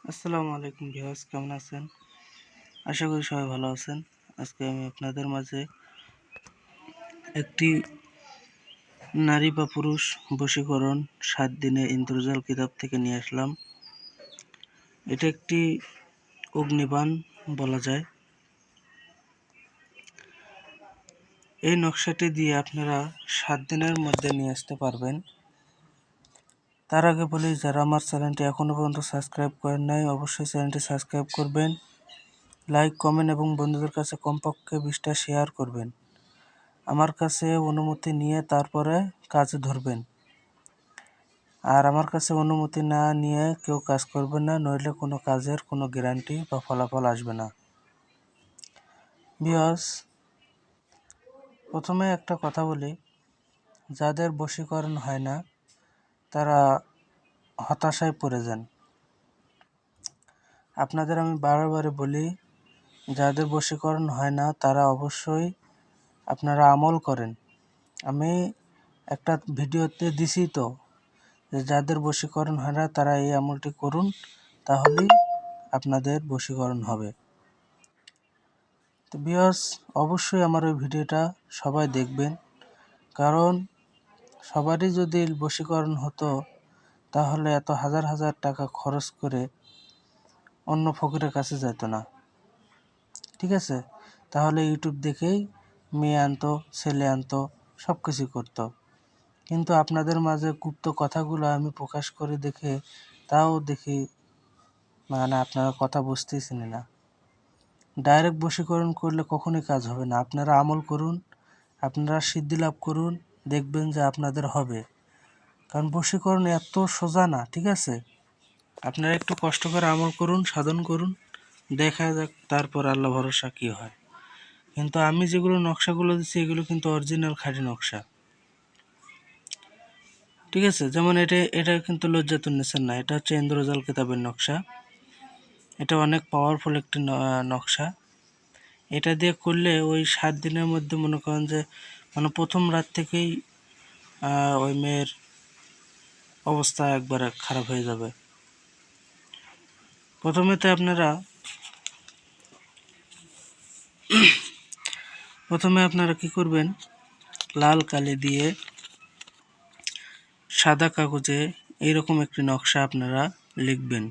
আসসালামু আলাইকুম ভিউয়ার্স, কেমন আছেন? আশা করি সবাই ভালো আছেন। আজকে আমি আপনাদের মাঝে একটি নারী বা পুরুষ বশীকরণ 7 দিনে ইন্দ্রজাল কিতাব থেকে নিয়ে আসলাম। এটা একটি অগ্নিবাণ বলা যায়। এই নকশাটি দিয়ে আপনারা 7 দিনের মধ্যে নিয়ে আসতে পারবেন। তার আগে বলি, যারা আমার চ্যানেলটি এখনও পর্যন্ত সাবস্ক্রাইব করেন নাই, অবশ্যই চ্যানেলটি সাবস্ক্রাইব করবেন, লাইক, কমেন্ট এবং বন্ধুদের কাছে কমপক্ষে 20টা শেয়ার করবেন। আমার কাছে অনুমতি নিয়ে তারপরে কাজে ধরবেন। আর আমার কাছে অনুমতি না নিয়ে কেউ কাজ করবেন না, নইলে কোনো কাজের কোনো গ্যারান্টি বা ফলাফল আসবে না। ভিউয়ার্স, প্রথমে একটা কথা বলি, যাদের বশীকরণ হয় না তারা হতাশায় পড়ে যান। আপনাদের আমি বারে বলি, যাদের বশীকরণ হয় না তারা অবশ্যই আপনারা আমল করেন। আমি একটা ভিডিওতে দিছি তো, যে যাদের বশীকরণ হয় না তারা এই আমলটি করুন, তাহলেই আপনাদের বশীকরণ হবে। তো ভিউয়ার্স, অবশ্যই আমার ওই ভিডিওটা সবাই দেখবেন, কারণ সবারই যদি বশীকরণ হতো তাহলে এত হাজার হাজার টাকা খরচ করে অন্য ফকিরের কাছে যেত না। ঠিক আছে? তাহলে ইউটিউব দেখেই মেয়ে আনতো, ছেলে আনতো, সব কিছু করতো। কিন্তু আপনাদের মাঝে গুপ্ত কথাগুলো আমি প্রকাশ করে দেখে তাও দেখি আপনারা কথা বুঝতেছেন না। ডাইরেক্ট বশীকরণ করলে কখনোই কাজ হবে না। আপনারা আমল করুন, আপনারা সিদ্ধি লাভ করুন, দেখবেন যে আপনাদের হবে। কারণ বশীকরণ এত সোজা না, ঠিক আছে? আপনারা একটু কষ্ট করে আমল করুন, সাধন করুন, দেখা যাক তারপর আল্লাহ ভরসা কী হয়। কিন্তু আমি যেগুলো নকশাগুলো দিচ্ছি এগুলো কিন্তু অরিজিনাল খাঁটি নকশা। ঠিক আছে? যেমন এটা কিন্তু লজ্জাতুন্নেসার না, এটা হচ্ছে ইন্দ্রজাল কিতাবের নকশা। এটা অনেক পাওয়ারফুল একটি নকশা। এটা দিয়ে করলে ওই 7 দিনের মধ্যে মনে করেন যে প্রথম রাত থেকেই ওই মেয়ের অবস্থা একবারে খারাপ হয়ে যাবে। প্রথমে আপনারা কি করবেন, লাল কালি দিয়ে সাদা কাগজে এইরকম একটি নকশা আপনারা লিখবেন।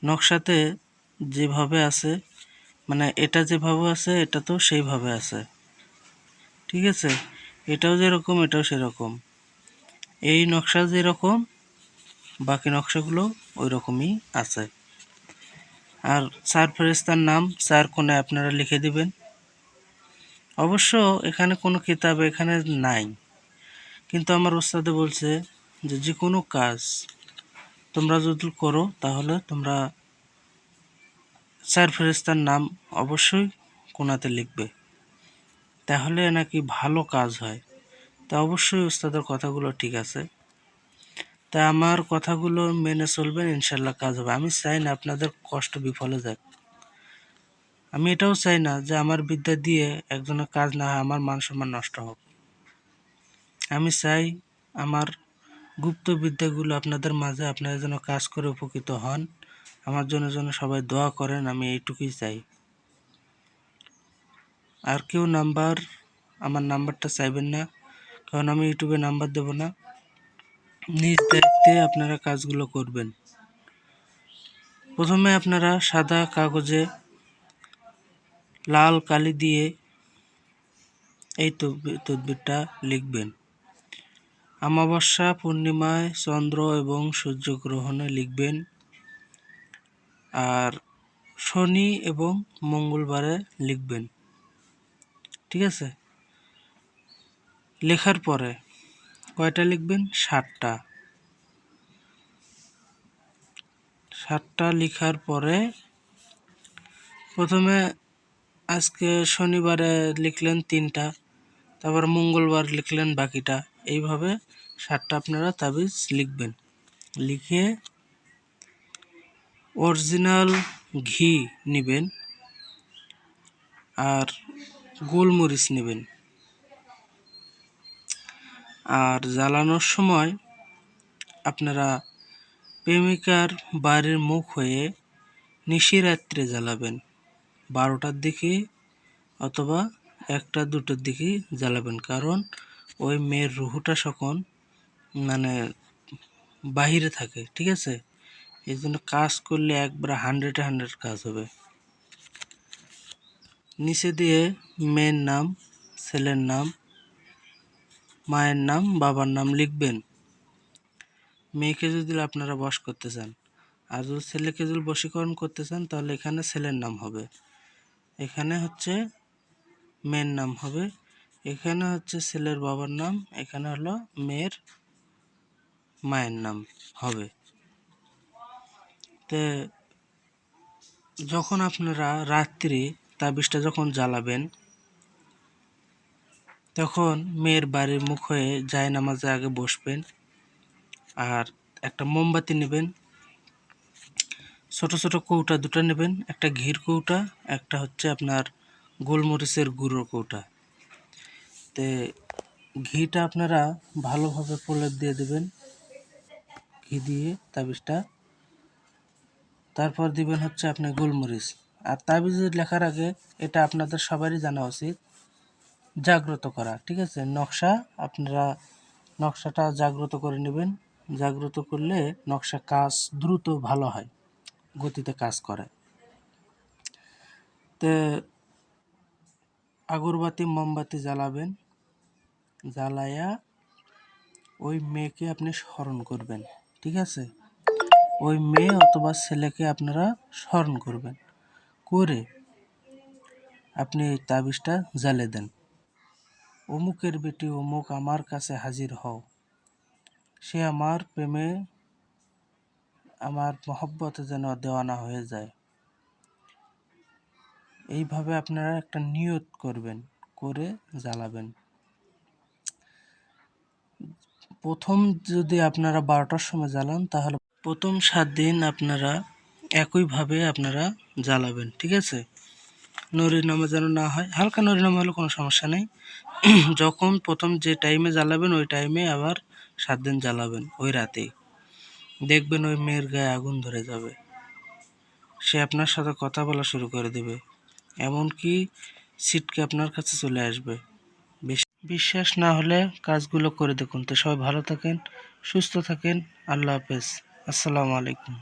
নকশাতে যেভাবে আছে, এটা যেভাবে আছে এটা তো সেইভাবে আছে, ঠিক আছে? এটাও যেরকম এটাও সেরকম। এই নকশা যেরকম বাকি নকশাগুলো ওই রকমই আছে। আর 4 ফেরেশতার নাম 4 কোণে আপনারা লিখে দিবেন। অবশ্য এখানে কোনো কিতাব এখানে নাই, কিন্তু আমার উস্তাদে বলছে যে যে কোনো কাজ তোমরা যদি করো তাহলে তোমরা 4 ফেরেশতার নাম অবশ্যই কোণাতে লিখবে, তাহলে নাকি ভালো কাজ হয়। তা অবশ্যই উস্তাদের কথাগুলো ঠিক আছে। তা আমার কথাগুলো মেনে চলবেন, ইনশাল্লাহ কাজ হবে। আমি চাই না আপনাদের কষ্ট বিফলে যাক। আমি এটাও চাই না যে আমার বিদ্যা দিয়ে একজনের কাজ না হয়, আমার মান সম্মান নষ্ট হোক। আমি চাই আমার গুপ্ত বিদ্যাগুলো আপনাদের মাঝে আপনারা যেন কাজ করে উপকৃত হন। আমার জন্য যেন সবাই দোয়া করেন, আমি এইটুকুই চাই। আর কেউ আমার নাম্বারটা চাইবেন না, কারণ আমি ইউটিউবে নাম্বার দেব না। নিজ দায়িত্বে আপনারা কাজগুলো করবেন। প্রথমে আপনারা সাদা কাগজে লাল কালি দিয়ে এই তদবিরটা লিখবেন। অমাবস্যা, পূর্ণিমায়, চন্দ্র এবং সূর্যগ্রহণে লিখবেন। আর শনি এবং মঙ্গলবারে লিখবেন, ঠিক আছে? লেখার পরে কয়টা লিখবেন? 7টা। 7টা লেখার পরে প্রথমে আজকে শনিবারে লিখলেন 3টা, তারপর মঙ্গলবার লিখলেন বাকিটা। এইভাবে 7টা আপনারা তাবিজ লিখবেন। লিখে অরিজিনাল ঘি নেবেন আর গোলমরিচ নেবেন। আর জ্বালানোর সময় আপনারা প্রেমিকার বাড়ির মুখ হয়ে নিশিরাত্রে জ্বালাবেন, 12টার দিকে অথবা 1টা 2টোর দিকে জ্বালাবেন। কারণ ওই মেয়ের রুহুটা তখন মানে বাহিরে থাকে, ঠিক আছে? এই জন্য কাজ করলে একবার 100-100 কাজ হবে। নিচে দিয়ে মেয়ের নাম, ছেলের নাম, মায়ের নাম, বাবার নাম লিখবেন। মেয়েকে যদি আপনারা বশ করতে চান, আর যদি ছেলেকে যদি বশীকরণ করতে চান তাহলে এখানে ছেলের নাম হবে, এখানে হচ্ছে মেয়ের নাম হবে, এখানে হচ্ছে ছেলের বাবার নাম, এখানে হলো মেয়ের মায়ের নাম হবে। তে যখন আপনারা রাত্রি তাবিজটা যখন জ্বালাবেন, তখন মেয়ের বাড়ির মুখ হয়ে জায়নামাজে আগে বসবেন, আর একটা মোমবাতি নেবেন, ছোট ছোট কৌটা 2টা নেবেন, একটা ঘির কৌটা, একটা হচ্ছে আপনার গোলমরিচের গুঁড়ো কৌটা। তে ঘিটা আপনারা ভালোভাবে প্রলেপ দিয়ে দেবেন, ঘি দিয়ে তাবিজটা, তারপর দিবেন হচ্ছে আপনি গোলমরিচ। আর তাবিজ লেখার আগে এটা আপনাদের সবারই জানা উচিত, জাগ্রত করা, ঠিক আছে? আপনারা নকশাটা জাগ্রত করে নেবেন, জাগ্রত করলে নকশা কাজ দ্রুত ভালো হয়, গতিতে কাজ করে। তে আগরবাতি মোমবাতি জ্বালাবেন, জ্বালায়া ওই মেয়েকে আপনি স্মরণ করবেন, ঠিক আছে? ওই মেয়ে অথবা ছেলেকে আপনারা স্মরণ করবেন, করে আপনি এই তাবিজটা জ্বালে দেন। অমুকের বেটি অমুক আমার কাছে হাজির হও, সে আমার প্রেমে আমার মহব্বতে যেন দেওয়ানা হয়ে যায়। এইভাবে আপনারা একটা নিয়ত করবেন, করে জ্বালাবেন। প্রথম যদি আপনারা 12টার সময় জ্বালান তাহলে প্রথম 7 দিন আপনারা একইভাবে আপনারা জ্বালাবেন, ঠিক আছে? নড়িনামা যেন না হয়, হালকা নড়িনামা হলে কোনো সমস্যা নেই। যখন প্রথম যে টাইমে জ্বালাবেন ওই টাইমে আবার 7 দিন জ্বালাবেন, ওই রাতেই দেখবেন ওই মেয়ের গায়ে আগুন ধরে যাবে, সে আপনার সাথে কথা বলা শুরু করে দেবে, এমনকি ছিটকে আপনার কাছে চলে আসবে। বিশ্বাস না হলে কাজগুলো করে দেখুন। তো সবাই ভালো থাকেন, সুস্থ থাকেন, আল্লাহ হাফেজ, আসসালামু আলাইকুম।